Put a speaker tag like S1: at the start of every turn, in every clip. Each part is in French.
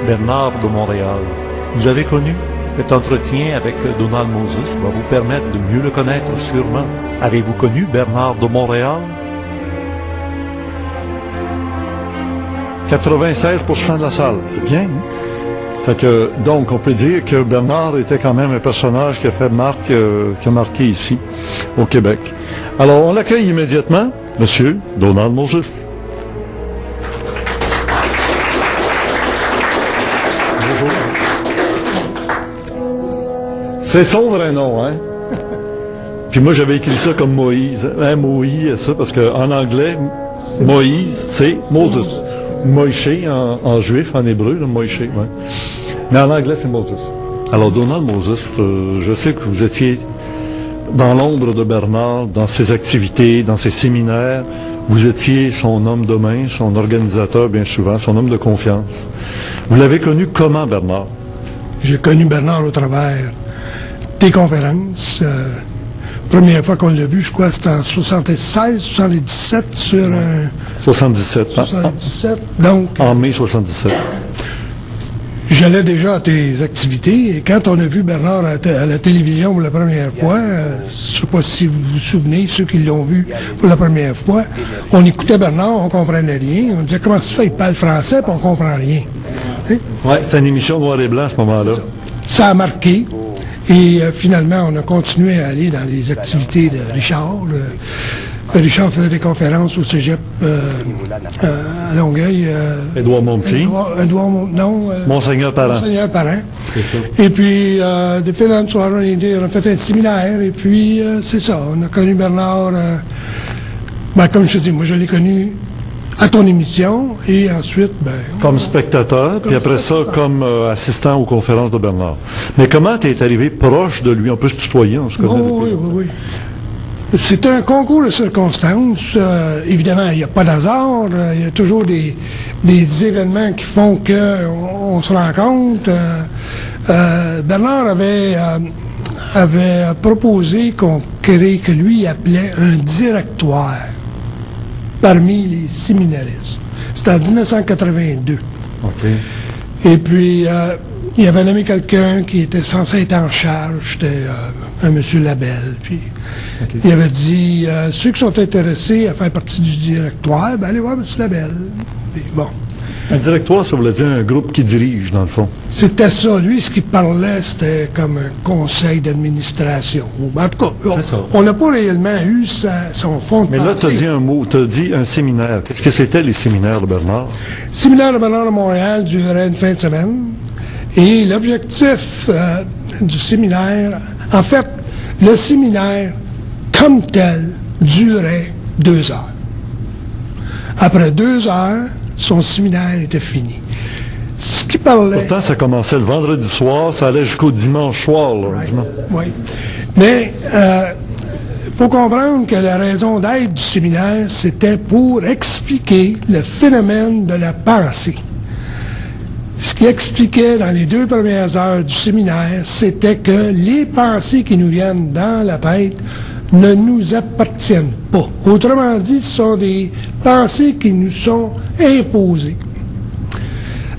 S1: Bernard de Montréal. Vous avez connu? Cet entretien avec Donald Moses va vous permettre de mieux le connaître sûrement. Avez-vous connu Bernard de Montréal? 96% de la salle. C'est bien, hein? Fait que, donc, on peut dire que Bernard était quand même un personnage qui a fait qui a marqué ici, au Québec. Alors, on l'accueille immédiatement, Monsieur Donald Moses. Bonjour. C'est son vrai nom, hein? Puis moi, j'avais écrit ça comme Moïse. M-O-I, ça, parce qu'en anglais, Moïse, c'est Moses. Moïse en juif, en hébreu, Moïse, ouais. Mais en anglais, c'est Moses. Alors, Donald Moses, je sais que vous étiez dans l'ombre de Bernard, dans ses activités, dans ses séminaires. Vous étiez son homme de main, son organisateur, bien souvent, son homme de confiance. Vous l'avez connu comment, Bernard?
S2: J'ai connu Bernard au travers des conférences. Première fois qu'on l'a vu, je crois, c'était en 76, 77 sur un...
S1: 77.
S2: 77, donc...
S1: En mai 77.
S2: J'allais déjà à tes activités, et quand on a vu Bernard à la télévision pour la première fois, je ne sais pas si vous vous souvenez, ceux qui l'ont vu pour la première fois, on écoutait Bernard, on comprenait rien, on disait comment ça se fait, il parle français, puis on comprend rien.
S1: Oui, c'était une émission noir et blanc à ce moment-là.
S2: Ça a marqué. Et finalement, on a continué à aller dans les activités de Richard. Richard faisait des conférences au cégep à Longueuil.
S1: Édouard Monti. Monseigneur Parent.
S2: Monseigneur Parent. Et puis, de fil en soir, on a fait un séminaire. Et puis, c'est ça. On a connu Bernard. Comme je te dis, moi, je l'ai connu à ton émission, et ensuite,
S1: comme spectateur, puis après ça, comme assistant aux conférences de Bernard. Mais comment tu es arrivé proche de lui? On peut se tutoyer, on se connaît depuis.
S2: Oui. C'est un concours de circonstances. Évidemment, il n'y a pas d'hasard. Il y a toujours des événements qui font qu'on se rencontre. Bernard avait proposé qu'on crée, que lui appelait un directoire parmi les séminaristes. C'était en 1982.
S1: OK.
S2: Et puis, il avait nommé quelqu'un qui était censé être en charge, c'était un monsieur Labelle. Puis, il avait dit, ceux qui sont intéressés à faire partie du directoire, allez voir monsieur Labelle. Puis, bon.
S1: Un directoire, ça voulait dire un groupe qui dirige, dans le fond.
S2: C'était ça. Lui, ce qu'il parlait, c'était comme un conseil d'administration. En tout cas, on n'a pas réellement eu son fond de pensée.
S1: Mais là, tu as dit un mot, tu as dit un séminaire. Qu'est-ce que c'était, les séminaires de Bernard?
S2: Le séminaire de Bernard de Montréal durait une fin de semaine. Et l'objectif du séminaire, en fait, le séminaire, comme tel, durait 2 heures. Après 2 heures, son séminaire était fini. Ce qui parlait...
S1: Pourtant, ça commençait le vendredi soir, ça allait jusqu'au dimanche soir. Là,
S2: oui. Mais il faut comprendre que la raison d'être du séminaire, c'était pour expliquer le phénomène de la pensée. Ce qui expliquait dans les 2 premières heures du séminaire, c'était que les pensées qui nous viennent dans la tête ne nous appartiennent pas. Autrement dit, ce sont des pensées qui nous sont imposées.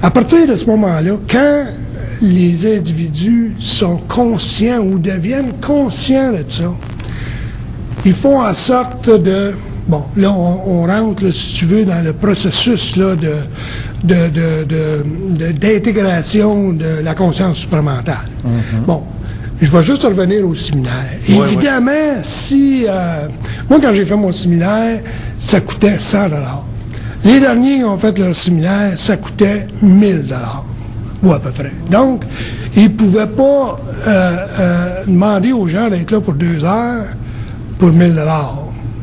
S2: À partir de ce moment-là, quand les individus sont conscients ou deviennent conscients de ça, ils font en sorte de... Bon, là, on rentre, là, si tu veux, dans le processus là, d'intégration de la conscience supramentale. Bon. Je vais juste revenir au séminaire. Évidemment, si... moi, quand j'ai fait mon séminaire, ça coûtait 100 $. Les derniers qui ont fait leur séminaire, ça coûtait 1000 $. Ou à peu près. Donc, ils ne pouvaient pas demander aux gens d'être là pour 2 heures pour 1000 $.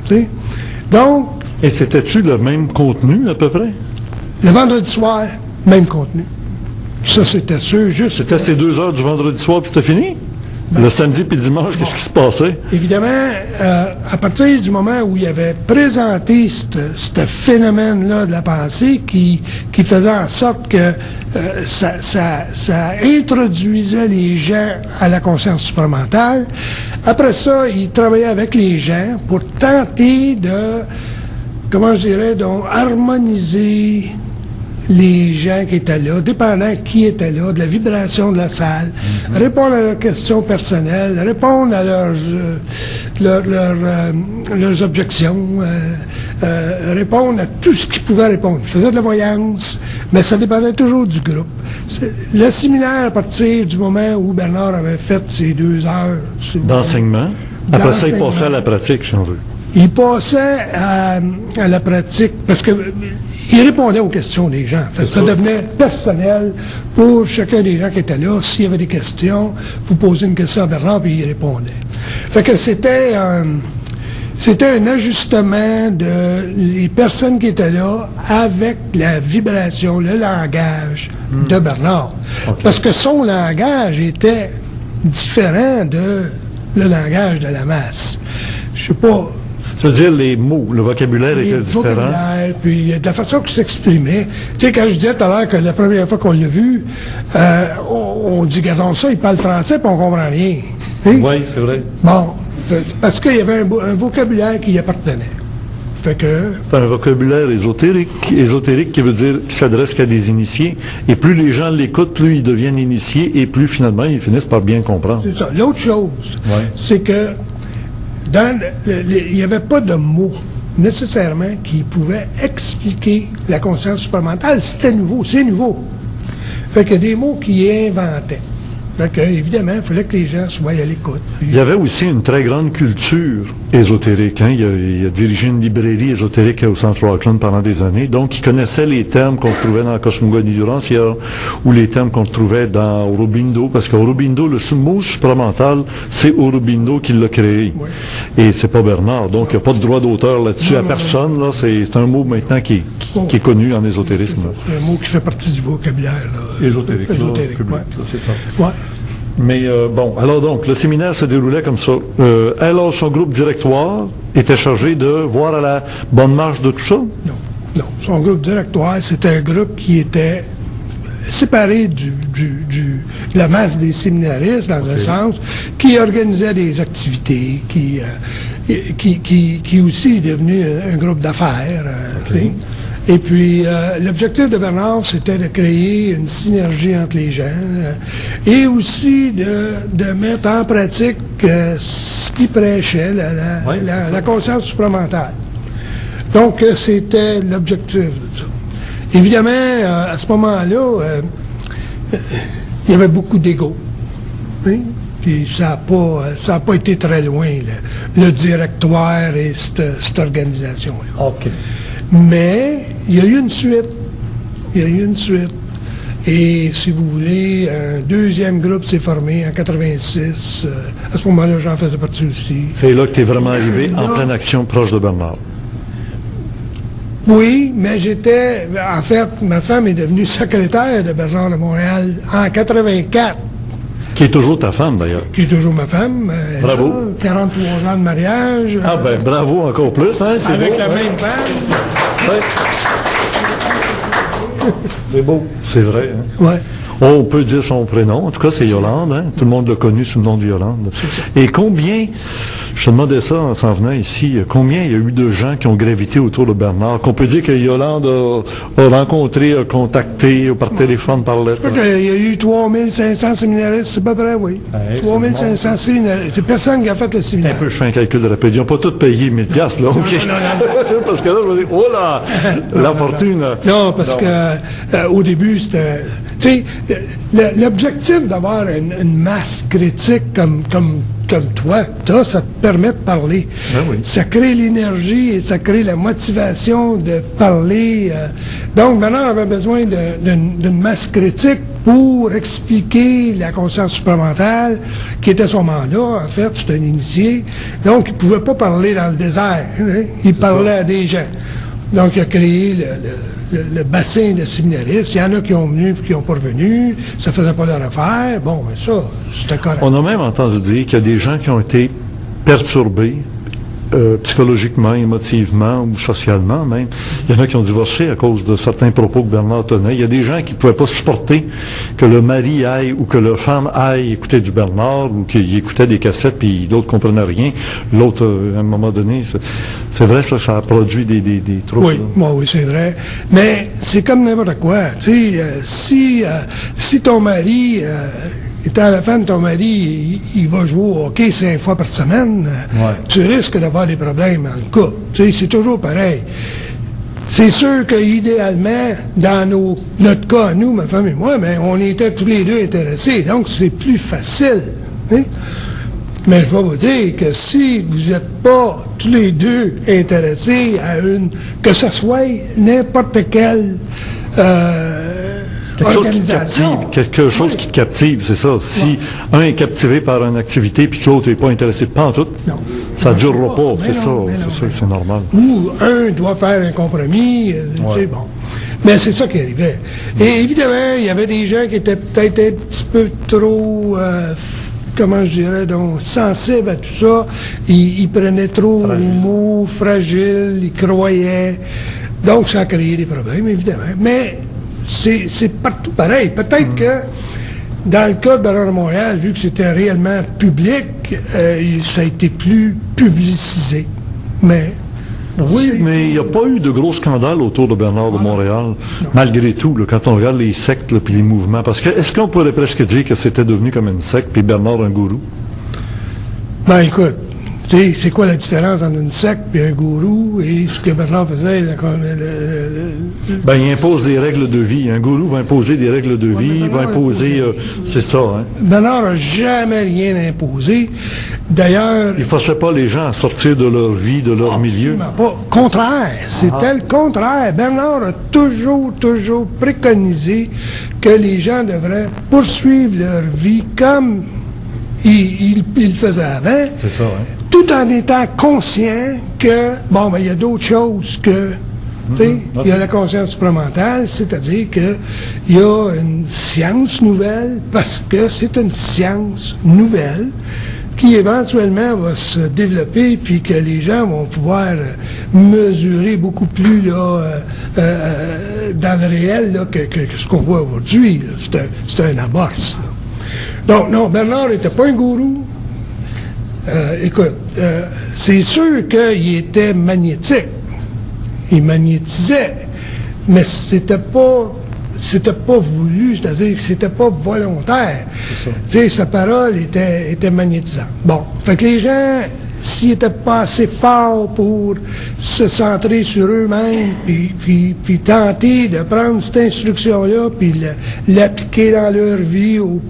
S2: Tu sais? Donc...
S1: Et c'était-tu le même contenu, à peu près?
S2: Le vendredi soir, même contenu. Ça, c'était sûr, juste...
S1: C'était ces 2 heures du vendredi soir, puis c'était fini? Le samedi puis le dimanche, qu'est-ce qui se passait?
S2: Évidemment, à partir du moment où il avait présenté ce phénomène-là de la pensée qui faisait en sorte que ça introduisait les gens à la conscience supramentale, après ça, il travaillait avec les gens pour tenter de, comment je dirais, donc harmoniser les gens qui étaient là, dépendant qui était là, de la vibration de la salle, répondre à leurs questions personnelles, répondre à leurs objections, répondre à tout ce qu'ils pouvaient répondre. Ils faisaient de la voyance, mais ça dépendait toujours du groupe. Le séminaire, à partir du moment où Bernard avait fait ses 2 heures
S1: d'enseignement, après ça, il passait à la pratique, si on veut.
S2: Il passait à la pratique, parce que il répondait aux questions des gens. En fait, ça devenait personnel pour chacun des gens qui étaient là. S'il y avait des questions, vous posez une question à Bernard, puis il répondait. Fait que c'était un ajustement de les personnes qui étaient là avec la vibration, le langage de Bernard. Okay. Parce que son langage était différent de le langage de la masse. Je sais pas.
S1: C'est-à-dire les mots, le vocabulaire était différent.
S2: Puis de la façon qu'il s'exprimait. Tu sais, quand je disais tout à l'heure que la première fois qu'on l'a vu, on dit, regardons ça, il parle français, puis on comprend rien.
S1: Oui, c'est vrai.
S2: Bon, parce qu'il y avait un vocabulaire qui y appartenait. Fait que...
S1: C'est un vocabulaire ésotérique qui veut dire qu'il s'adresse qu'à des initiés. Et plus les gens l'écoutent, plus ils deviennent initiés, et plus finalement ils finissent par bien comprendre.
S2: C'est ça. L'autre chose, c'est que il n'y avait pas de mots nécessairement qui pouvaient expliquer la conscience supramentale. C'était nouveau, c'est nouveau. Fait qu'il y a des mots qui inventaient. Fait que, évidemment, il fallait que les gens soient à l'écoute.
S1: Il y avait aussi une très grande culture ésotérique. Hein? Il a dirigé une librairie ésotérique au Centre Auckland pendant des années. Donc, il connaissait les termes qu'on trouvait dans la cosmogonie d'Urantia ou les termes qu'on trouvait dans Aurobindo, parce qu'Aurobindo, le mot supramental, c'est Aurobindo qui l'a créé. Oui. Et c'est pas Bernard. Donc, il n'y a pas de droit d'auteur là-dessus à personne. Là. C'est un mot maintenant qui est connu en ésotérisme.
S2: C'est un mot qui fait partie du vocabulaire. Là.
S1: Ésotérique. C'est ça.
S2: Ouais.
S1: Mais bon, alors donc, le séminaire se déroulait comme ça. Alors, son groupe directoire était chargé de voir à la bonne marche de tout ça?
S2: Non. Son groupe directoire, c'était un groupe qui était séparé de la masse des séminaristes, dans un sens, qui organisait des activités, qui aussi est devenu un groupe d'affaires. Et puis, l'objectif de Bernard, c'était de créer une synergie entre les gens et aussi de mettre en pratique ce qu'il prêchait, la conscience supramentale. Donc, c'était l'objectif de ça. Évidemment, à ce moment-là, il y avait beaucoup d'ego. Hein? Puis ça n'a pas été très loin, le directoire et cette organisation-là.
S1: OK.
S2: Mais il y a eu une suite. Et si vous voulez, un deuxième groupe s'est formé en 86. À ce moment-là, j'en faisais partie aussi.
S1: C'est là que tu es vraiment arrivé en pleine action proche de Bernard.
S2: Oui, mais en fait, ma femme est devenue secrétaire de Bernard de Montréal en 84.
S1: Qui est toujours ta femme, d'ailleurs.
S2: Qui est toujours ma femme.
S1: Bravo.
S2: 43 ans de mariage.
S1: Ah ben, bravo encore plus, hein? C'est
S2: avec
S1: beau,
S2: la même femme.
S1: Ouais. C'est beau. C'est vrai, hein?
S2: Ouais.
S1: On peut dire son prénom. En tout cas, c'est Yolande, hein? Tout le monde l'a connu sous le nom de Yolande. Et combien, je te demandais ça en s'en venant ici, combien il y a eu de gens qui ont gravité autour de Bernard, qu'on peut dire que Yolande a rencontré, a contacté, par téléphone, par lettre?
S2: Il y a eu 3500 séminaristes, c'est pas vrai, oui. 3500 séminaristes. C'est personne qui a fait le séminaire.
S1: Un peu, je fais un calcul rapide. Ils n'ont pas tous payé 1000 $, là, OK? Non. Parce que là, je me dis, oh là, la fortune.
S2: Non, parce que au début, c'était... Tu sais, l'objectif d'avoir une masse critique comme toi, ça te permet de parler.
S1: Ben oui.
S2: Ça crée l'énergie et ça crée la motivation de parler. Donc, maintenant, on avait besoin d'une masse critique pour expliquer la conscience supramentale, qui était son mandat, en fait, c'était un initié. Donc, il ne pouvait pas parler dans le désert. Hein? Il parlait à des gens. Donc, il a créé le bassin de séminaristes. Il y en a qui ont venu et qui n'ont pas revenu. Ça ne faisait pas leur affaire. Bon, mais ça, c'était correct.
S1: On a même entendu dire qu'il y a des gens qui ont été perturbés psychologiquement, émotivement ou socialement même. Il y en a qui ont divorcé à cause de certains propos que Bernard tenait. Il y a des gens qui ne pouvaient pas supporter que le mari aille ou que la femme aille écouter du Bernard ou qu'il écoutait des cassettes puis d'autres ne comprenaient rien. L'autre, à un moment donné, c'est vrai ça a produit des troubles.
S2: Oui, bon, oui, c'est vrai. Mais c'est comme n'importe quoi. Tu sais, si ton mari... étant à la fin de ton mari, il va jouer au hockey 5 fois par semaine, tu risques d'avoir des problèmes dans le couple. Tu sais, c'est toujours pareil. C'est sûr qu'idéalement, dans notre cas, nous, ma femme et moi, mais on était tous les deux intéressés, donc c'est plus facile. Hein? Mais je vais vous dire que si vous n'êtes pas tous les deux intéressés à que ce soit n'importe quelle
S1: quelque chose qui te captive, c'est ça. Si un est captivé par une activité puis que l'autre n'est pas intéressé pas en tout, ça ne durera pas, c'est ça, c'est normal.
S2: Ou un doit faire un compromis, c'est bon. Mais c'est ça qui arrivait. Et évidemment, il y avait des gens qui étaient peut-être un petit peu trop, comment je dirais, donc sensibles à tout ça. Ils prenaient trop le mot fragile, ils croyaient. Donc ça a créé des problèmes, évidemment. Mais c'est partout pareil. Peut-être que dans le cas de Bernard Montréal, vu que c'était réellement public, ça a été plus publicisé. Mais
S1: oui, mais il n'y a pas eu de gros scandale autour de Bernard de Montréal, malgré tout, là, quand on regarde les sectes et les mouvements. Parce que est-ce qu'on pourrait presque dire que c'était devenu comme une secte, puis Bernard un gourou?
S2: Ben écoute, tu sais, c'est quoi la différence entre une secte et un gourou et ce que Bernard faisait?
S1: Ben, il impose des règles de vie. Un gourou va imposer des règles de vie, va imposer... c'est ça, hein?
S2: Bernard n'a jamais rien imposé. D'ailleurs...
S1: Il ne forçait pas les gens à sortir de leur vie, de leur milieu.
S2: Pas. Contraire. C'était le contraire. Bernard a toujours préconisé que les gens devraient poursuivre leur vie comme il le faisait avant.
S1: C'est ça, hein?
S2: Tout en étant conscient que, bon, ben, il y a d'autres choses que, tu sais, il y a la conscience supramentale, c'est-à-dire qu'il y a une science nouvelle, parce que c'est une science nouvelle qui éventuellement va se développer, puis que les gens vont pouvoir mesurer beaucoup plus là, dans le réel là, que ce qu'on voit aujourd'hui. C'est un amorce. Là. Donc, non, Bernard n'était pas un gourou. Écoute, c'est sûr qu'il était magnétique. Il magnétisait, mais c'était pas voulu, c'est-à-dire que c'était pas volontaire. Tu sais, sa parole était magnétisante. Bon, fait que les gens, s'ils n'étaient pas assez forts pour se centrer sur eux-mêmes, puis tenter de prendre cette instruction-là, puis l'appliquer dans leur vie au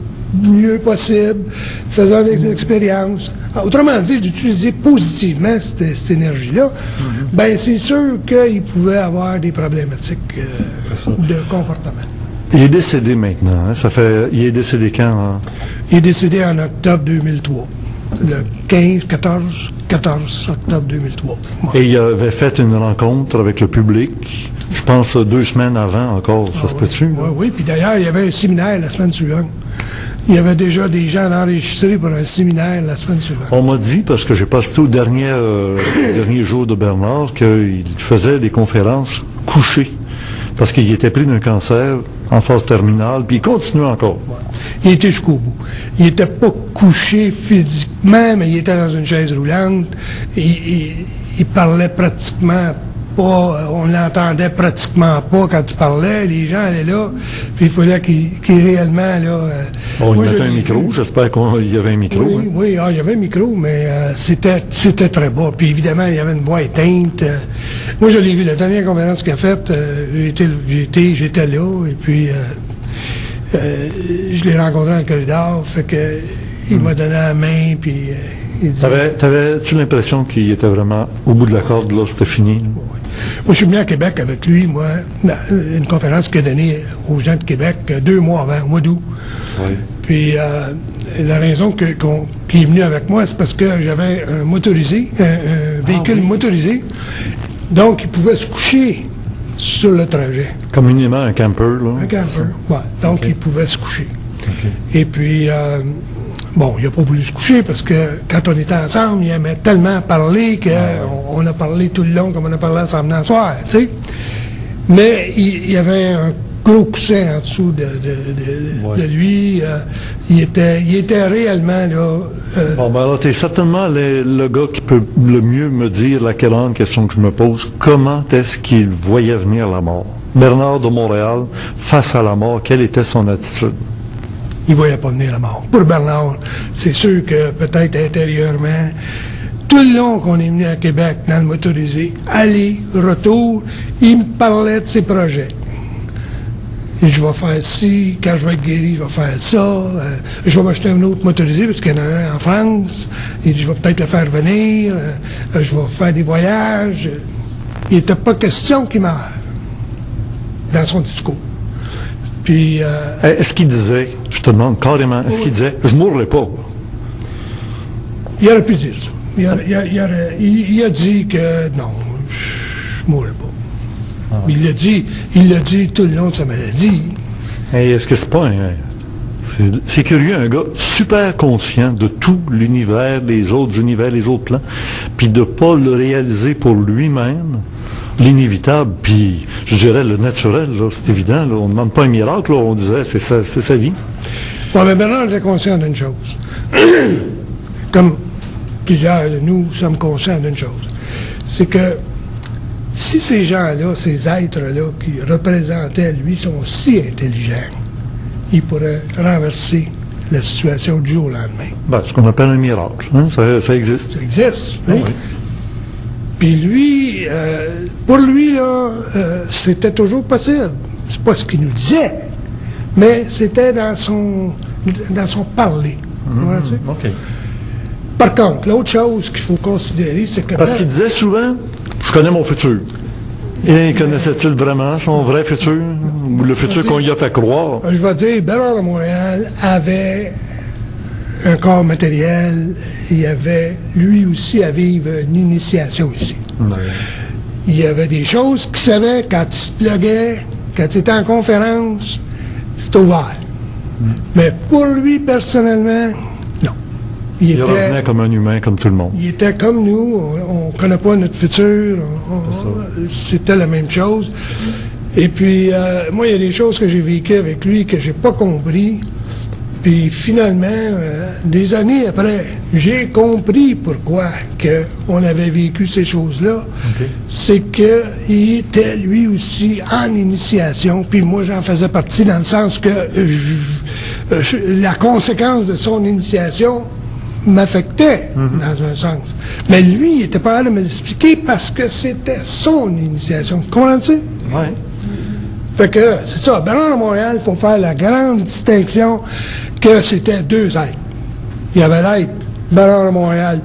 S2: mieux possible, faisant des expériences. Autrement dit, d'utiliser positivement cette énergie-là, ben c'est sûr qu'il pouvait avoir des problématiques de comportement.
S1: Il est décédé maintenant, hein? Il est décédé quand? Hein?
S2: Il est décédé en octobre 2003. Le 14 octobre 2003. Ouais.
S1: Et il avait fait une rencontre avec le public, je pense 2 semaines avant encore, ça se peut-tu?
S2: Oui, puis d'ailleurs, il y avait un séminaire la semaine suivante. Il y avait déjà des gens enregistrés pour un séminaire la semaine suivante.
S1: On m'a dit, parce que j'ai passé au dernier jour de Bernard, qu'il faisait des conférences couchées, parce qu'il était pris d'un cancer en phase terminale, puis il continuait encore.
S2: Ouais. Il était jusqu'au bout. Il n'était pas couché physiquement, mais il était dans une chaise roulante. Il parlait pratiquement pas, on l'entendait pratiquement pas quand il parlait. Les gens allaient là, puis il fallait qu'il réellement là.
S1: Il mettait un micro. J'espère qu'il y avait un micro.
S2: Oui,
S1: hein?
S2: oui, il y avait un micro, mais c'était très bas. Puis évidemment, il y avait une voix éteinte. Moi, je l'ai vu la dernière conférence qu'il a faite. J'étais là, et puis je l'ai rencontré dans le corridor. Fait que il m'a donné la main, puis.
S1: T'avais-tu l'impression qu'il était vraiment au bout de la corde, là, c'était fini? Là?
S2: Oui. Moi, je suis venu à Québec avec lui, moi, une conférence qu'il a donnée aux gens de Québec 2 mois avant, au mois d'août.
S1: Oui.
S2: Puis, la raison qu'il est venu avec moi, c'est parce que j'avais un motorisé, un véhicule motorisé, donc il pouvait se coucher sur le trajet.
S1: Communément un camper, là?
S2: Un camper, oui. Donc, il pouvait se coucher.
S1: Okay.
S2: Et puis... bon, il n'a pas voulu se coucher parce que quand on était ensemble, il aimait tellement parler qu'on a parlé tout le long comme on a parlé ensemble dans le soir, tu sais. Mais il y avait un gros coussin en dessous de lui. Il était réellement là.
S1: Bon, ben alors, t'es certainement le gars qui peut le mieux me dire la grande question que je me pose. Comment est-ce qu'il voyait venir la mort? Bernard de Montréal, face à la mort, quelle était son attitude?
S2: Il ne voyait pas venir la mort. Pour Bernard, c'est sûr que peut-être intérieurement, tout le long qu'on est venu à Québec dans le motorisé, aller, retour, il me parlait de ses projets. Et je vais faire ci, quand je vais être guéri, je vais faire ça, je vais m'acheter un autre motorisé parce qu'il y en a un en France, et je vais peut-être le faire venir, je vais faire des voyages. Il n'était pas question qu'il meure dans son discours. Puis,
S1: est-ce qu'il disait, je te demande carrément, est-ce qu'il disait, je mourrai pas?
S2: Il aurait pu dire ça. Il a dit que non, je ne mourrai pas. Ah. Il l'a dit tout le long de sa maladie.
S1: Et est-ce que c'est pas un... C'est curieux, un gars super conscient de tout l'univers, les autres plans, puis de pas le réaliser pour lui-même, l'inévitable, puis je dirais le naturel, là, c'est évident, là, on ne demande pas un miracle, là, on disait, c'est sa vie.
S2: Bon, mais Bernard était conscient d'une chose. Comme plusieurs de nous sommes conscients d'une chose. C'est que si ces gens-là, ces êtres-là qui représentaient lui sont si intelligents, ils pourraient renverser la situation du jour au lendemain.
S1: Ben, ce qu'on appelle un miracle, hein? Ça existe.
S2: Ça existe, hein?
S1: Oui.
S2: Puis lui, pour lui, là, c'était toujours possible. C'est pas ce qu'il nous disait, mais c'était dans son parler.
S1: OK.
S2: Par contre, l'autre chose qu'il faut considérer, c'est que...
S1: Parce qu'il disait souvent, je connais mon futur. Et connaissait-il vraiment son vrai futur? Ou le futur qu'on y a fait croire?
S2: Je vais dire, Bernard de Montréal avait un corps matériel, il avait lui aussi à vivre une initiation ici. Ouais. Il y avait des choses qu'il savait quand il se pluguait, quand il était en conférence, c'était ouvert. Mais pour lui, personnellement, non.
S1: Il revenait comme un humain, comme tout le monde.
S2: Il était comme nous, on ne connaît pas notre futur, c'était la même chose. Et puis, moi, il y a des choses que j'ai vécues avec lui que j'ai pas compris. Puis finalement, des années après, j'ai compris pourquoi on avait vécu ces choses-là. Okay. C'est qu'il était lui aussi en initiation, puis moi j'en faisais partie dans le sens que la conséquence de son initiation m'affectait dans un sens. Mais lui, il n'était pas là de me l'expliquer parce que c'était son initiation. Tu comprends-tu?
S1: Oui.
S2: Fait que, c'est ça, Bernard de Montréal, il faut faire la grande distinction que c'était deux êtres. Il y avait l'être Bernard de Montréal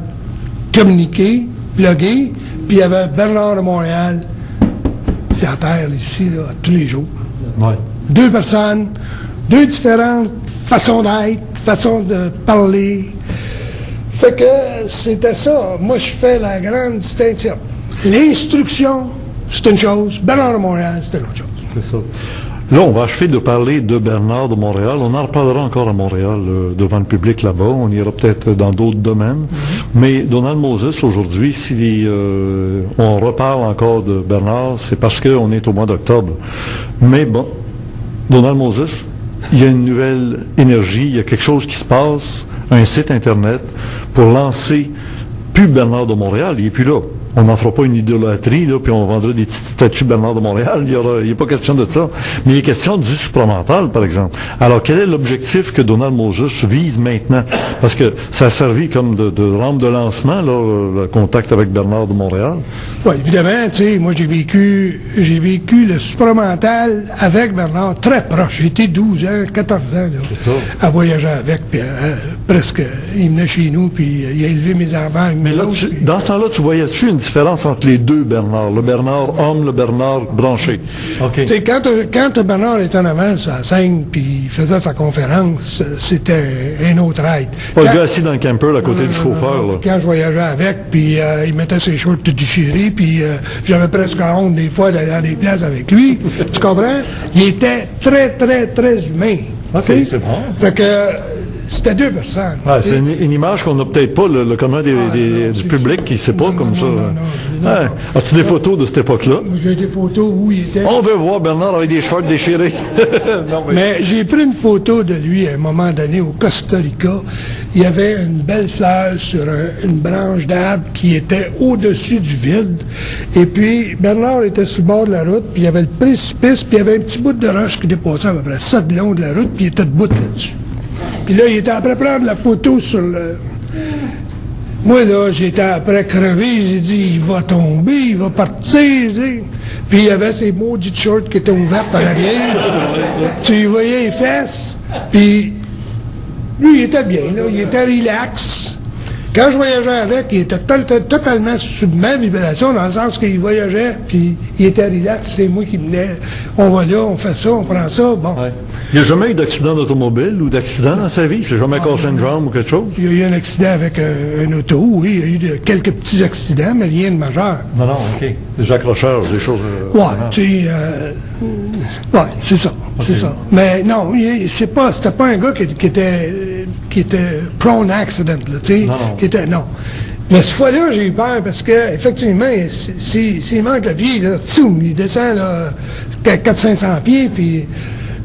S2: communiqué, plugué, puis il y avait Bernard de Montréal, c'est à terre ici, là, tous les jours.
S1: Ouais.
S2: Deux personnes, deux différentes façons d'être, façons de parler. Fait que c'était ça. Moi, je fais la grande distinction. L'instruction, c'est une chose. Bernard de Montréal, c'est une autre chose.
S1: C'est ça. Là, on va achever de parler de Bernard de Montréal. On en reparlera encore à Montréal, devant le public là-bas. On ira peut-être dans d'autres domaines. Mais Donald Moses, aujourd'hui, si on reparle encore de Bernard, c'est parce qu'on est au mois d'octobre. Mais bon, Donald Moses, il y a une nouvelle énergie, il y a quelque chose qui se passe, un site Internet, pour lancer plus Bernard de Montréal, il n'est plus là. On n'en fera pas une idolâtrie, là, puis on vendra des petites statues Bernard de Montréal. Il n'y a pas question de ça. Mais il est question du supramental, par exemple. Alors, quel est l'objectif que Donald Moses vise maintenant? Parce que ça a servi comme de rampe de lancement, là, le contact avec Bernard de Montréal.
S2: Oui, évidemment, tu sais, moi j'ai vécu le supramental avec Bernard très proche. J'ai été 12 ans, 14 ans, là, à voyager avec, puis presque, il venait chez nous, puis il a élevé mes enfants.
S1: Mais là, dans ce temps-là, tu voyais-tu une différence entre les deux Bernard, le Bernard homme, le Bernard branché?
S2: Okay. Tu sais, quand Bernard était en avant sur la scène, puis il faisait sa conférence, c'était un autre aide.
S1: Pas le gars assis dans le camper à côté du chauffeur, là.
S2: Quand je voyageais avec, puis il mettait ses shorts tout déchirés, puis j'avais presque honte des fois d'aller dans des places avec lui. Tu comprends? Il était très, très, très humain.
S1: OK, c'est bon.
S2: Fait que c'était deux personnes.
S1: Ah, c'est une image qu'on n'a peut-être pas, le commun du public qui ne sait pas comme ça. Ah, as-tu des photos de cette époque-là?
S2: J'ai des photos où il était.
S1: On veut voir Bernard avec des shorts déchirés.
S2: Non, mais j'ai pris une photo de lui à un moment donné au Costa Rica. Il y avait une belle fleur sur une branche d'arbre qui était au-dessus du vide. Et puis, Bernard était sur le bord de la route, puis il y avait le précipice, puis il y avait un petit bout de roche qui dépassait à peu près ça de long de la route, puis il était debout là-dessus. Puis là, il était après prendre la photo sur le... Moi, là, j'étais après crever, j'ai dit, il va tomber, il va partir, tu sais. Puis il y avait ces maudites shorts qui étaient ouvertes par l'arrière. Tu voyais les fesses, puis lui, il était bien, là, il était relax. Quand je voyageais avec, il était totalement sous ma vibration, dans le sens qu'il voyageait, puis il était relax, c'est moi qui venais. On va là, on fait ça, on prend ça, bon.
S1: Ouais. Il n'y a jamais eu d'accident d'automobile ou d'accident dans sa vie? Il s'est jamais cassé une jambe ou quelque chose?
S2: Il y a eu un accident avec un auto, oui, il y a eu quelques petits accidents, mais rien de majeur.
S1: Non, OK. Des accrochages, des choses...
S2: Ouais, tu sais, ouais, c'est ça, c'est ça. Mais non, c'était pas un gars qui était prone accident, là, tu sais. Non. Mais cette fois-là, j'ai eu peur parce que, effectivement, s'il manque le pied, là, il descend, là, 400-500 pieds, puis,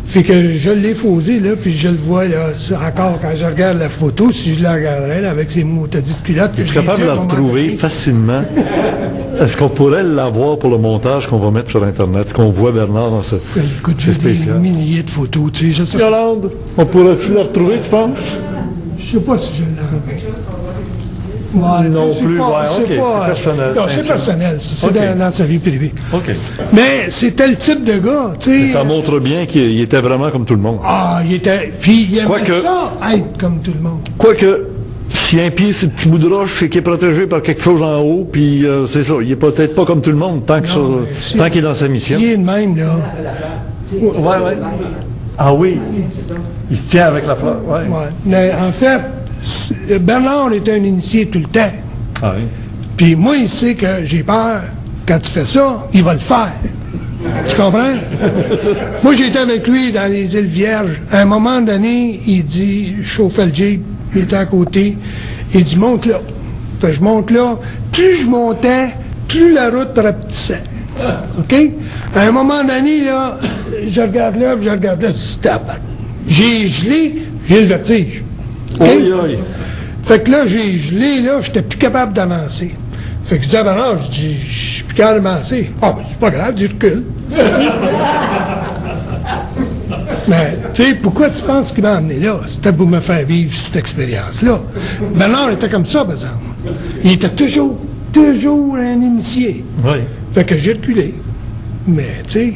S2: fait que je l'ai posé, là, puis je le vois, là, encore quand je regarde la photo, si je la regarderais, là, avec ses moutadites culottes.
S1: Es-tu capable de la retrouver facilement? Est-ce qu'on pourrait l'avoir pour le montage qu'on va mettre sur Internet, qu'on voit Bernard dans ce spécial?
S2: Des milliers de photos, tu sais, je sais pas.
S1: Yolande, on pourrait-tu la retrouver, tu penses?
S2: Je sais pas si je l'ai retrouvé. Ouais,
S1: non plus,
S2: c'est personnel. Non, c'est personnel, c'est dans sa vie privée.
S1: OK.
S2: Mais c'était le type de gars, tu sais.
S1: Ça montre bien qu'il était vraiment comme tout le monde.
S2: Ah, il était... Puis il aimait ça, être comme tout le monde.
S1: Quoique, si un pied, c'est le petit bout de roche, c'est qu'il est protégé par quelque chose en haut, puis c'est ça, il est peut-être pas comme tout le monde, tant qu'il est dans sa mission.
S2: Il est de même, là.
S1: Ouais. Ah oui, il se tient avec la fleur, ouais.
S2: Mais en fait, Bernard était un initié tout le temps.
S1: Ah oui.
S2: Puis moi, il sait que j'ai peur. Quand tu fais ça, il va le faire. Tu comprends? Moi, j'étais avec lui dans les îles Vierges. À un moment donné, il dit, je chauffais le Jeep, il était à côté. Il dit, monte là. Fait que je monte là. Plus je montais, plus la route rapetissait. OK? À un moment donné, là, je regarde là, puis je regarde là, j'ai gelé, j'ai le vertige. Okay?
S1: Oui.
S2: Fait que là, j'ai gelé, là, j'étais plus capable d'avancer. Fait que je dis à Bernard, je dis, je suis plus capable d'avancer. Ah, ben, c'est pas grave, je recule. Mais, tu sais, pourquoi tu penses qu'il m'a amené là? C'était pour me faire vivre cette expérience-là. Bernard était comme ça, par exemple. Il était toujours un initié.
S1: Oui.
S2: Fait que j'ai reculé. Mais, tu sais...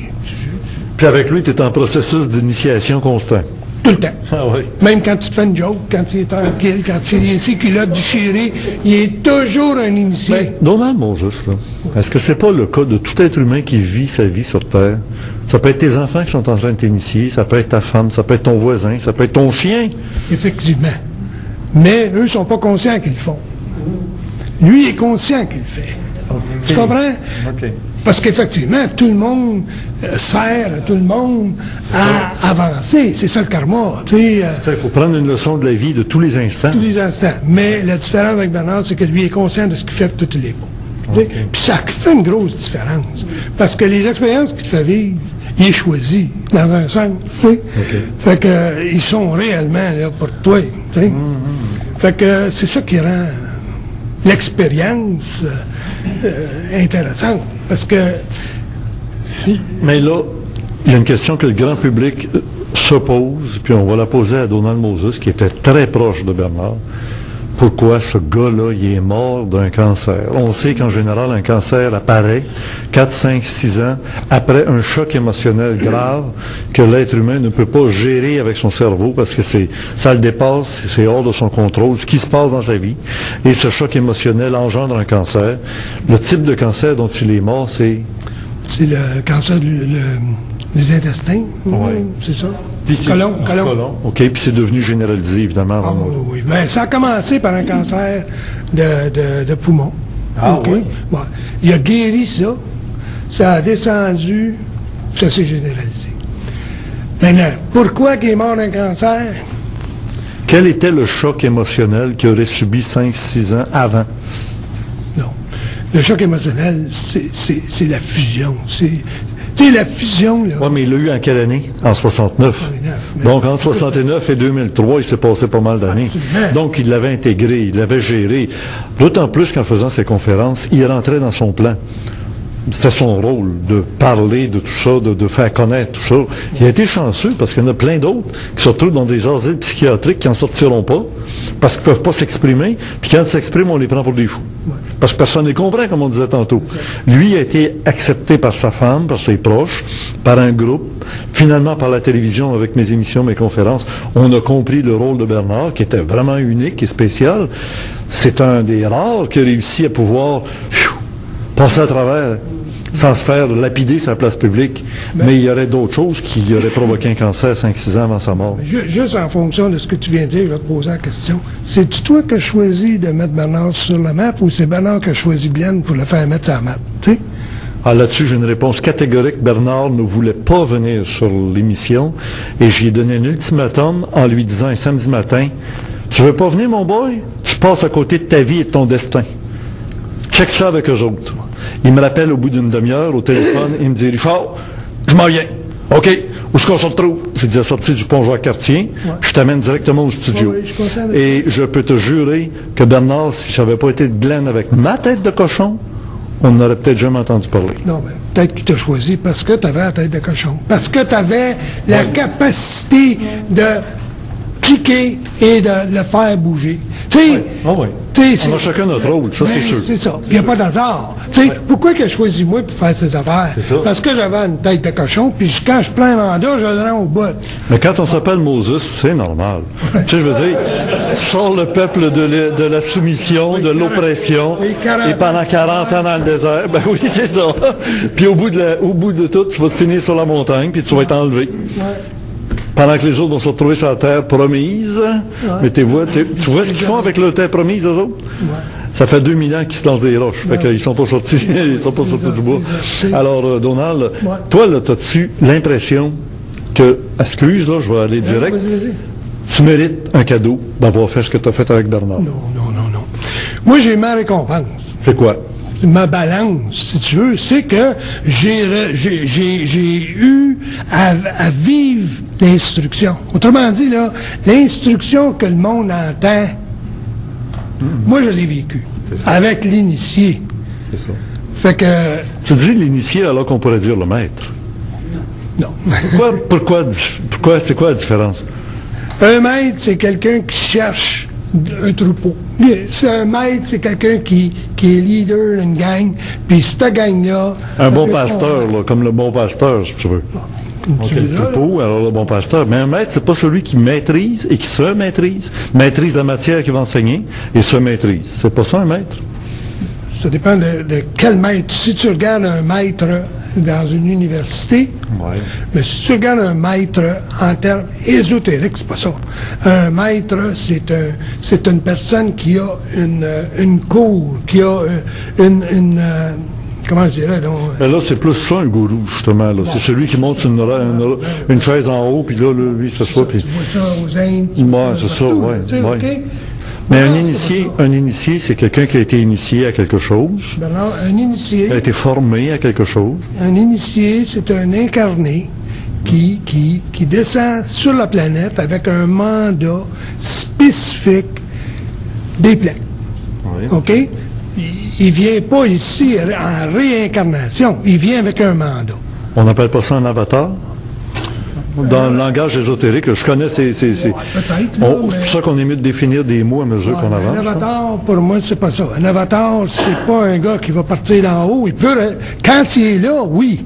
S1: Puis avec lui, tu es en processus d'initiation constant.
S2: Tout le temps.
S1: Ah oui.
S2: Même quand tu te fais une joke, quand il est tranquille, quand il a ses culottes déchirées, il est toujours un initié.
S1: Mais Donald Moses, là, est-ce que c'est pas le cas de tout être humain qui vit sa vie sur Terre? Ça peut être tes enfants qui sont en train de t'initier, ça peut être ta femme, ça peut être ton voisin, ça peut être ton chien.
S2: Effectivement. Mais eux sont pas conscients qu'ils le font. Lui est conscient qu'il le fait. Okay. Tu comprends?
S1: OK.
S2: Parce qu'effectivement, tout le monde sert à tout le monde à avancer. C'est ça le karma. Il
S1: faut prendre une leçon de la vie de tous les instants.
S2: Tous les instants. Mais la différence avec Bernard, c'est que lui est conscient de ce qu'il fait pour tous les mots. Okay. Puis ça fait une grosse différence. Parce que les expériences qu'il te fait vivre, il est choisi, dans un sens. Okay. Fait que ils sont réellement là pour toi. Fait que c'est ça qui rend l'expérience intéressante. Parce que...
S1: Mais là, il y a une question que le grand public se pose, puis on va la poser à Donald Moses, qui était très proche de Bernard. Pourquoi ce gars-là, il est mort d'un cancer? On sait qu'en général, un cancer apparaît 4, 5, 6 ans après un choc émotionnel grave que l'être humain ne peut pas gérer avec son cerveau parce que ça le dépasse, c'est hors de son contrôle, ce qui se passe dans sa vie. Et ce choc émotionnel engendre un cancer. Le type de cancer dont il est mort, c'est...
S2: C'est le cancer des intestins.
S1: Oui.
S2: C'est ça.
S1: Puis colon. OK, puis c'est devenu généralisé, évidemment.
S2: Ah, oui. Ben, ça a commencé par un cancer de poumon.
S1: Ah,
S2: okay.
S1: Oui.
S2: Ouais. Il a guéri ça. Ça a descendu. Ça s'est généralisé. Maintenant, pourquoi il est mort d'un cancer?
S1: Quel était le choc émotionnel qu'il aurait subi 5-6 ans avant?
S2: Non. Le choc émotionnel, c'est la fusion. Tu sais, la fusion, là.
S1: Oui, mais il l'a eu en quelle année? En 69. Donc, entre 69 et 2003, il s'est passé pas mal d'années. Donc, il l'avait intégré, il l'avait géré. D'autant plus qu'en faisant ses conférences, il rentrait dans son plan. C'était son rôle de parler de tout ça, de faire connaître tout ça. Il a été chanceux parce qu'il y en a plein d'autres qui se retrouvent dans des asiles psychiatriques qui n'en sortiront pas parce qu'ils ne peuvent pas s'exprimer. Puis quand ils s'expriment, on les prend pour des fous. Parce que personne ne les comprend, comme on disait tantôt. Lui a été accepté par sa femme, par ses proches, par un groupe, finalement par la télévision avec mes émissions, mes conférences. On a compris le rôle de Bernard, qui était vraiment unique et spécial. C'est un des rares qui a réussi à pouvoir passer à travers sans se faire lapider sa place publique. Mais il y aurait d'autres choses qui auraient provoqué un cancer 5-6 ans avant sa mort.
S2: Juste en fonction de ce que tu viens de dire, je vais te poser la question. C'est-tu toi qui as choisi de mettre Bernard sur la map ou c'est Bernard qui a choisi Glenn pour le faire mettre sur la map? T'sais?
S1: Ah, là-dessus, j'ai une réponse catégorique. Bernard ne voulait pas venir sur l'émission et j'y ai donné un ultimatum en lui disant un samedi matin, « Tu veux pas venir, mon boy? Tu passes à côté de ta vie et de ton destin. Check ça avec eux autres. » Il me rappelle au bout d'une demi-heure au téléphone, il me dit « Richard, je m'en viens. OK, où est-ce qu'on se retrouve? » J'ai dit « Sorti du pont Jacques-Cartier, je t'amène directement au studio. » Et je peux te jurer que Bernard, si ça n'avait pas été de Glenn avec ma tête de cochon, on n'aurait peut-être jamais entendu parler.
S2: Non, mais peut-être qu'il t'a choisi parce que tu avais la tête de cochon. Parce que tu avais la capacité de cliquer et de le faire bouger. Tu sais,
S1: on a chacun notre rôle, ça c'est sûr.
S2: C'est ça. Il n'y a pas d'hasard. Tu sais, pourquoi il a choisi moi pour faire ses affaires? Parce que j'avais une tête de cochon, puis quand je prends un mandat, je le rends au bout.
S1: Mais quand on s'appelle Moses, c'est normal. Tu sais, je veux dire, sort le peuple de la soumission, de l'oppression, et pendant 40 ans dans le désert, ben oui, c'est ça. Puis au bout de tout, tu vas te finir sur la montagne, puis tu vas être enlevé. Pendant que les autres vont se retrouver sur la terre promise. Mais tu vois ce qu'ils font avec leur terre promise, eux autres? Ça fait 2000 ans qu'ils se lancent des roches. Fait qu'ils sont pas sortis, ils sont pas sortis du bois. Alors, Donald, toi, là, t'as-tu l'impression que, excuse, là, je vais aller direct, tu mérites un cadeau d'avoir fait ce que tu as fait avec Bernard?
S2: Non. Moi, j'ai ma récompense.
S1: C'est quoi?
S2: Ma balance, si tu veux, c'est que j'ai eu à vivre l'instruction. Autrement dit, là, l'instruction que le monde entend, moi, je l'ai vécue. Avec l'initié.
S1: C'est ça.
S2: Fait que...
S1: Tu dis l'initié alors qu'on pourrait dire le maître.
S2: Non.
S1: Pourquoi, c'est quoi la différence?
S2: Un maître, c'est quelqu'un qui cherche un troupeau. C'est un maître, c'est quelqu'un qui est leader d'une gang, puis cette gang-là...
S1: Un bon pasteur, là, comme le bon pasteur, si tu veux. Donc, le troupeau, alors le bon pasteur. Mais un maître, c'est pas celui qui maîtrise et qui se maîtrise la matière qu'il va enseigner et se maîtrise. C'est pas ça un maître?
S2: Ça dépend de quel maître. Si tu regardes un maître dans une université, mais si tu regardes un maître en termes ésotériques, c'est pas ça. Un maître, c'est une personne qui a une cour, qui a comment je dirais donc...
S1: Là, c'est plus ça, un gourou, justement. Là. C'est celui qui monte une chaise en haut, puis là, lui, il s'assoit. Puis...
S2: Tu vois ça aux Indes.
S1: Ouais, c'est ça, ouais. Mais un initié, c'est quelqu'un qui a été initié à quelque chose.
S2: Alors, un initié...
S1: a été formé à quelque chose.
S2: Un initié, c'est un incarné qui descend sur la planète avec un mandat spécifique des plans.
S1: Oui.
S2: OK? Il vient pas ici en réincarnation. Il vient avec un mandat.
S1: On n'appelle pas ça un avatar? Dans le langage ésotérique, je connais ces...
S2: Peut-être.
S1: C'est pour ça qu'on est mieux de définir des mots à mesure qu'on avance.
S2: Un avatar, pour moi, c'est pas ça. Un avatar, c'est pas un gars qui va partir d'en haut. Il peut... Quand il est là, oui.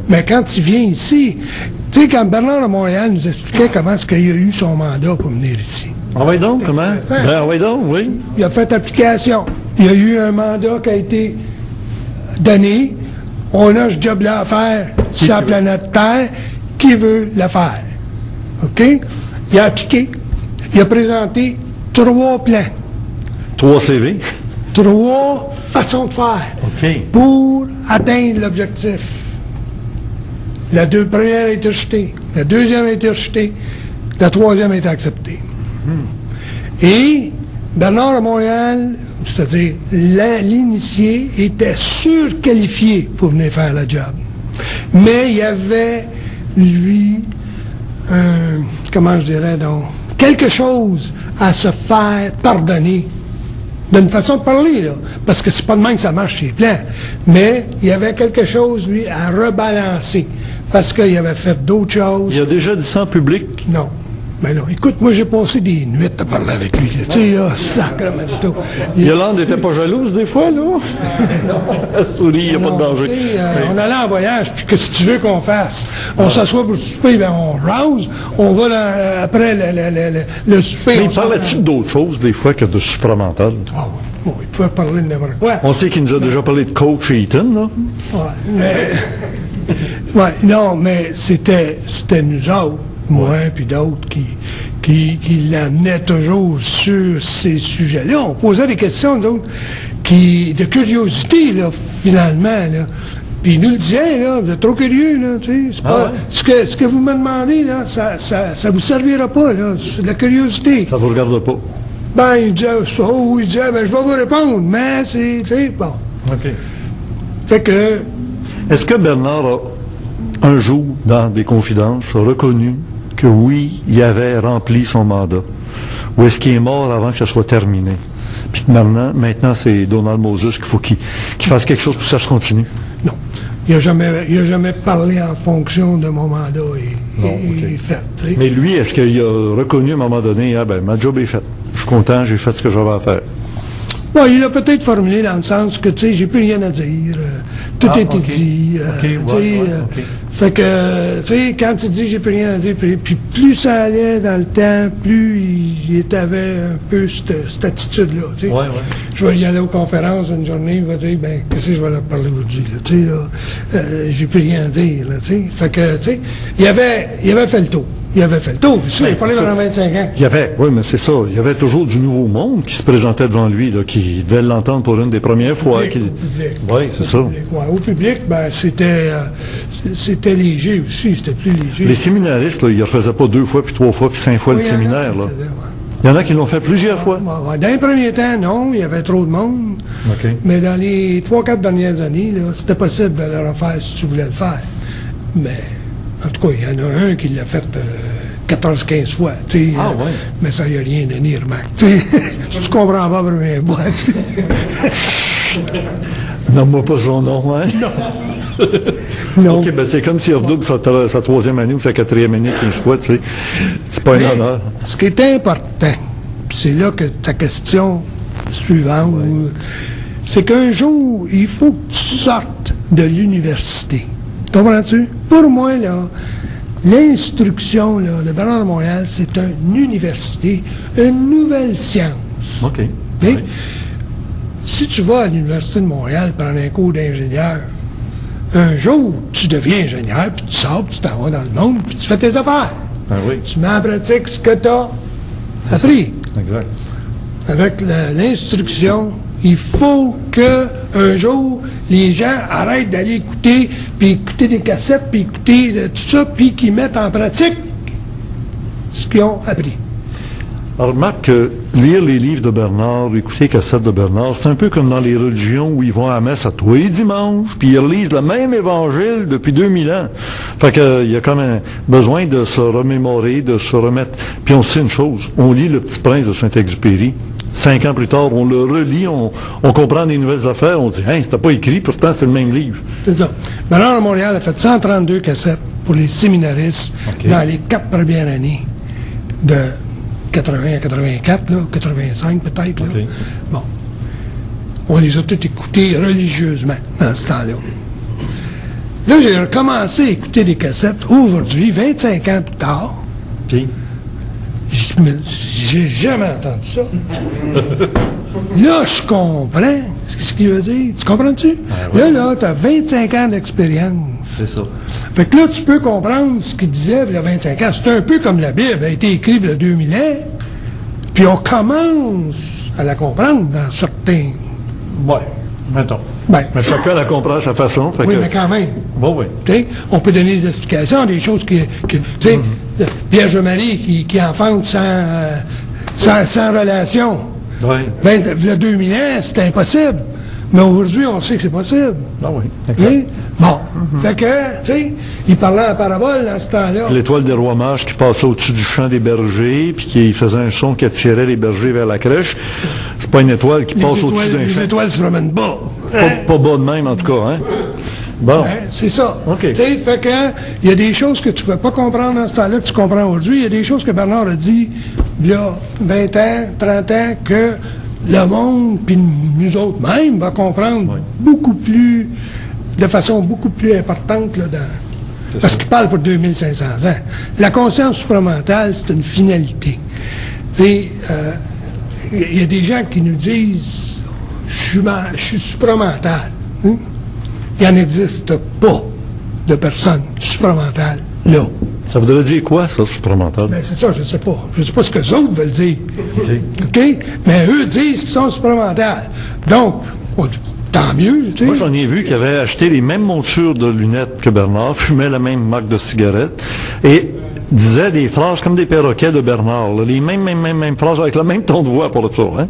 S2: Mais quand il vient ici... Tu sais, quand Bernard de Montréal nous expliquait comment est-ce qu'il a eu son mandat pour venir ici.
S1: Ah oui donc, comment? Oui donc, oui.
S2: Il a fait application. Il y a eu un mandat qui a été donné. On a ce job-là à faire sur la planète Terre. Qui veut le faire? OK? Il a appliqué. Il a présenté 3 plans.
S1: 3 CV?
S2: 3 façons de faire.
S1: OK.
S2: Pour atteindre l'objectif. La première a été rejetée. La deuxième a été rejetée. La troisième a été acceptée. Et Bernard à Montréal, c'est-à-dire l'initié, était surqualifié pour venir faire la job. Mais il y avait, lui, comment je dirais donc, quelque chose à se faire pardonner. D'une façon de parler, là, parce que c'est pas de même que ça marche chez les plans. Mais il y avait quelque chose, lui, à rebalancer, parce qu'il avait fait d'autres choses.
S1: Il a déjà dit ça en public?
S2: Non. Mais non, écoute, moi j'ai passé des nuits à parler avec lui. Tu sais, là, sacremento.
S1: Yolande n'était pas jalouse des fois, là? Elle sourit, il n'y a pas de danger.
S2: On allait en voyage, puis qu'est-ce que tu veux qu'on fasse? On s'assoit pour le souper, ben on rouse, on va là, après le souper.
S1: Mais il parlait-tu d'autres choses des fois que de supramental?
S2: Ah oui. Bon, il pouvait parler de n'importe quoi.
S1: On sait qu'il nous a déjà parlé de coach Eaton, là.
S2: Ouais, mais... ouais, non, mais c'était nous autres, moi puis d'autres, qui l'amenaient toujours sur ces sujets-là. On posait des questions, nous autres, de curiosité, là, finalement, là. Puis il nous le disait, là, vous êtes trop curieux, là, tu sais, c'est pas... Ce que vous me demandez, là, ça vous servira pas, là, c'est de la curiosité.
S1: Ça vous regarde pas.
S2: Ben, il disait ça, ou il disait, ben, je vais vous répondre, mais c'est, tu sais, bon.
S1: OK.
S2: Fait que...
S1: Est-ce que Bernard a, un jour, dans des confidences, reconnu que oui, il avait rempli son mandat? Ou est-ce qu'il est mort avant que ça soit terminé? Puis que maintenant c'est Donald Moses qu'il faut qu'il fasse quelque chose pour que ça se continue?
S2: Non. Il n'a jamais parlé en fonction de mon mandat est fait. T'sais.
S1: Mais lui, est-ce qu'il a reconnu à un moment donné, ah ben, ma job est faite. Je suis content, j'ai fait ce que j'avais à faire.
S2: Bon, il l'a peut-être formulé dans le sens que, tu sais, j'ai plus rien à dire. Tout a été dit. Fait que, tu sais, quand il dit j'ai plus rien à dire, puis plus ça allait dans le temps, plus il avait un peu cette attitude-là. Tu sais. Je vais y aller aux conférences une journée, il va dire, ben, qu'est-ce que je vais leur parler aujourd'hui, là, tu sais, là, j'ai plus rien à dire, là, tu sais. Fait que, tu sais, il avait fait le tour. Il avait fait le tour. Il fallait pendant 25 ans.
S1: Oui, mais c'est ça. Il y avait toujours du nouveau monde qui se présentait devant lui, là, qui devait l'entendre pour une des premières fois.
S2: Au public.
S1: Oui, c'est ça.
S2: Ouais, au public, ben, c'était léger aussi, c'était plus léger.
S1: Les séminaristes, là, ils ne refaisaient pas 2 fois, puis 3 fois, puis 5 fois le séminaire, là. Il y en a qui l'ont fait plusieurs fois.
S2: Dans les premiers temps, non, il y avait trop de monde. Mais dans les 3-4 dernières années, là, c'était possible de le refaire si tu voulais le faire. Mais, en tout cas, il y en a un qui l'a fait 14-15 fois. Mais ça n'y a rien donné, remarque. Tu comprends pas vraiment bien.
S1: Nomme-moi pas son nom, hein?
S2: Non.
S1: OK, ben c'est comme s'il redouble sa 3e année ou sa 4e année 15 fois, tu sais. C'est pas un honneur.
S2: Ce qui est important, c'est là que ta question suivante, c'est qu'un jour, il faut que tu sortes de l'université. Comprends-tu? Pour moi, là, l'instruction là, de Bernard de Montréal, c'est une université, une nouvelle science.
S1: OK.
S2: Oui. Si tu vas à l'Université de Montréal prendre un cours d'ingénieur, un jour, tu deviens ingénieur, puis tu sors, puis tu t'en vas dans le monde, puis tu fais tes affaires. Tu mets en pratique ce que tu as appris.
S1: Exact.
S2: Avec l'instruction, il faut que un jour, les gens arrêtent d'aller écouter des cassettes, puis écouter tout ça, puis qu'ils mettent en pratique ce qu'ils ont appris.
S1: Alors, remarque que lire les livres de Bernard, écouter les cassettes de Bernard, c'est un peu comme dans les religions où ils vont à la messe à tous les dimanches, puis ils relisent le même évangile depuis 2000 ans. Fait qu'il y a comme un besoin de se remémorer, de se remettre. Puis on sait une chose, on lit Le Petit Prince de Saint-Exupéry. 5 ans plus tard, on le relit, on comprend des nouvelles affaires, on se dit, hein, c'était pas écrit, pourtant c'est le même livre.
S2: C'est ça. Bernard de Montréal a fait 132 cassettes pour les séminaristes dans les 4 premières années de 80 à 84, là, 85 peut-être. Là. Bon. On les a tous écoutés religieusement dans ce temps-là. Là, j'ai recommencé à écouter des cassettes aujourd'hui, 25 ans plus tard.
S1: Puis?
S2: J'ai jamais entendu ça. Là, je comprends ce qu'il veut dire. Tu comprends-tu? Là, tu as 25 ans d'expérience.
S1: C'est ça.
S2: Fait que là, tu peux comprendre ce qu'il disait il y a 25 ans. C'est un peu comme la Bible a été écrite il y a 2000 ans, puis on commence à la comprendre dans certains...
S1: Oui, mettons. Mais chacun la comprend à sa façon. Fait
S2: mais quand même.
S1: T'sais,
S2: on peut donner des explications, des choses que tu sais, Vierge Marie qui enfante sans relation.
S1: Oui.
S2: Il y a 2000 ans, c'était impossible. Mais aujourd'hui, on sait que c'est possible.
S1: Ah oui,
S2: Oui? Bon. Fait que, tu sais, il parlait en parabole dans ce temps-là.
S1: L'étoile des rois mages qui passait au-dessus du champ des bergers, puis qui faisait un son qui attirait les bergers vers la crèche. C'est pas une étoile qui passe au-dessus d'un
S2: Les
S1: champ.
S2: étoiles se promènent bas.
S1: Pas bas de même, en tout cas, hein? Bon.
S2: C'est ça.
S1: OK.
S2: Tu sais, fait que, il y a des choses que tu peux pas comprendre dans ce temps-là, que tu comprends aujourd'hui. Il y a des choses que Bernard a dit, il y a 20 ans, 30 ans, que le monde, puis nous autres même, va comprendre beaucoup plus, de façon beaucoup plus importante, là, parce qu'il parle pour 2500 ans. La conscience supramentale, c'est une finalité. Tu sais, il y a des gens qui nous disent, je suis supramental. Hein? Il n'en existe pas de personne supramentale là.
S1: Ça voudrait dire quoi, ça, supramental?
S2: Ben, c'est ça, je ne sais pas. Je ne sais pas ce que les autres veulent dire.
S1: OK.
S2: OK? Mais eux disent qu'ils sont supramentales. Donc, tant mieux, tu sais.
S1: Moi, j'en ai vu qui avaient acheté les mêmes montures de lunettes que Bernard, fumaient la même marque de cigarettes, et disaient des phrases comme des perroquets de Bernard, là, les mêmes phrases avec le même ton de voix pour le tour, hein?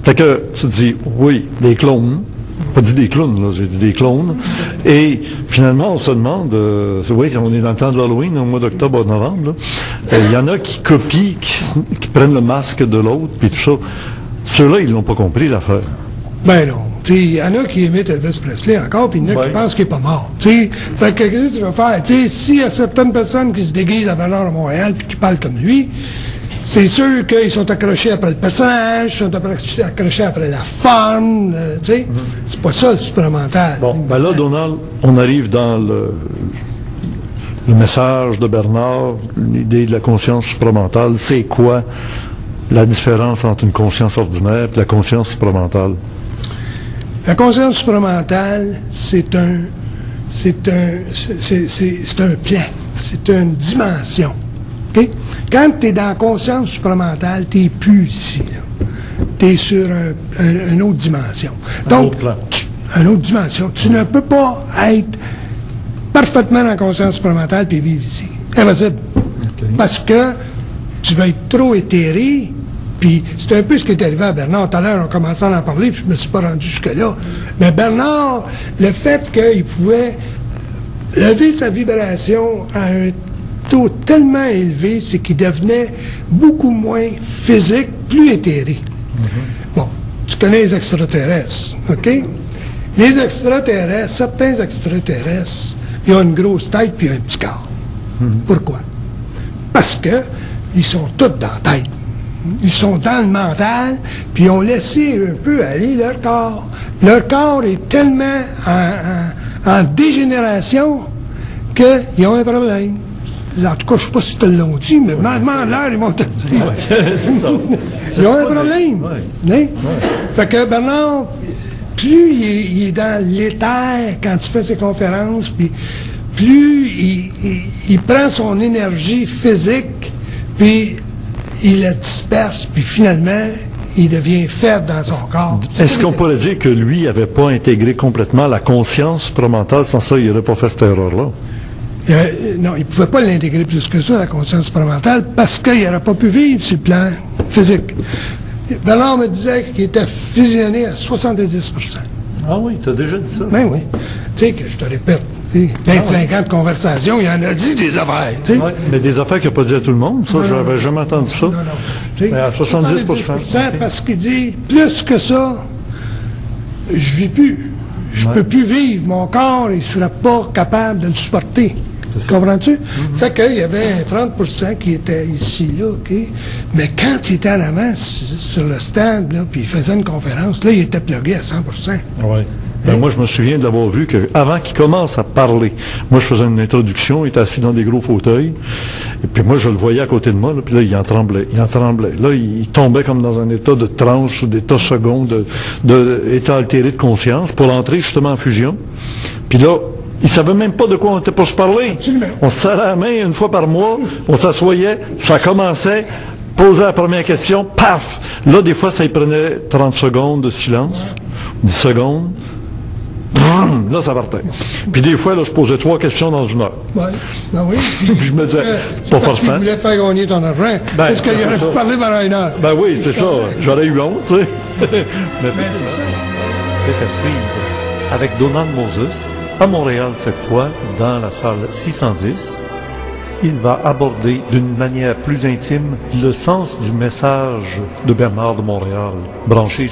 S1: Fait que, tu te dis, oui, des clones. Pas dit des clowns, là, j'ai dit des clones. Et finalement, on se demande, oui, on est dans le temps de l'Halloween, au mois d'octobre, novembre, il y en a qui copient, qui prennent le masque de l'autre, puis tout ça. Ceux-là, ils l'ont pas compris, l'affaire.
S2: Ben non. Il y en a qui imitent Elvis Presley encore, puis il y en a qui pensent qu'il n'est pas mort. T'sais. Fait que qu'est-ce que tu vas faire? S'il y a certaines personnes qui se déguisent à Bernard à Montréal puis qui parlent comme lui, c'est sûr qu'ils sont accrochés après le personnage, sont accrochés après la forme, tu sais. C'est pas ça le supramental.
S1: Bon, ben là, Donald, on arrive dans le message de Bernard, l'idée de la conscience supramentale. C'est quoi la différence entre une conscience ordinaire et la conscience supramentale?
S2: La conscience supramentale, c'est un plan, c'est une dimension. Okay? Quand tu es dans la conscience supramentale, tu n'es plus ici. Tu es sur une autre dimension. Donc, une autre dimension. Tu ne peux pas être parfaitement dans la conscience supramentale et vivre ici. Impossible. Okay. Parce que tu vas être trop éthéré. Puis c'est un peu ce qui est arrivé à Bernard. Tout à l'heure, on commençait à en parler, puis je me suis pas rendu jusque-là. Mais Bernard, le fait qu'il pouvait lever sa vibration à un taux tellement élevé, c'est qu'il devenait beaucoup moins physique, plus éthéré. Bon, tu connais les extraterrestres, OK? Les extraterrestres, certains extraterrestres, ils ont une grosse tête puis un petit corps. Pourquoi? Parce que ils sont tous dans la tête. Ils sont dans le mental, puis ils ont laissé un peu aller leur corps. Leur corps est tellement en dégénération qu'ils ont un problème. En tout cas, je ne sais pas si te l'ont dit, mais maintenant, l'air, ils vont te le dire.
S1: C'est ça.
S2: Ils ont un problème. Fait que Bernard, plus il est dans l'éther quand il fait ses conférences, puis plus il prend son énergie physique, puis il la disperse, puis finalement, il devient faible dans son corps.
S1: Est-ce qu'on pourrait dire que lui n'avait pas intégré complètement la conscience supramentale, sans ça, il n'aurait pas fait cette erreur-là?
S2: Non, il ne pouvait pas l'intégrer plus que ça, la conscience supramentale, parce qu'il n'aurait pas pu vivre sur le plan physique. Bernard me disait qu'il était fusionné à 70%.
S1: Ah oui, tu as déjà dit ça?
S2: Ben oui. Tu sais, que je te répète, 25 ans de conversation, il en a dit des affaires. Oui,
S1: mais des affaires qu'il n'a pas dit à tout le monde, ça, j'avais jamais entendu ça.
S2: Non.
S1: Mais à 70%.
S2: Parce qu'il dit, plus que ça, je vis plus. Je peux plus vivre. Mon corps, il ne sera pas capable de le supporter. Comprends-tu? Fait qu'il y avait un 30% qui était ici, là, OK? Mais quand il était en avant sur le stand, là, puis il faisait une conférence, là, il était plugué à 100%.
S1: Oui. Ben, moi, je me souviens de l'avoir vu qu'avant qu'il commence à parler, moi, je faisais une introduction, il était assis dans des gros fauteuils, et puis moi, je le voyais à côté de moi, là, puis là, il en tremblait. Là, il tombait comme dans un état de transe ou d'état second, d'état altéré de conscience, pour entrer justement en fusion. Puis là, il savait même pas de quoi on était pour se parler.
S2: Absolument.
S1: On se serrait la main une fois par mois, on s'assoyait, ça commençait, posait la première question, paf! Là, des fois, ça y prenait 30 secondes de silence, 10 secondes. Là, ça partait. Puis des fois, là, je posais 3 questions dans 1 heure.
S2: Oui, ben oui.
S1: Puis je me disais, pas
S2: parce qu'il
S1: forcément.
S2: voulait faire gagner ton argent.
S1: Ben,
S2: Est-ce qu'il aurait pu parler pendant 1 heure?
S1: Ben oui, c'est ça. J'aurais eu honte, tu sais. Mais
S2: c'est ça.
S3: C'est à suivre avec Donald Moses, à Montréal cette fois, dans la salle 610. Il va aborder d'une manière plus intime le sens du message de Bernard de Montréal, branché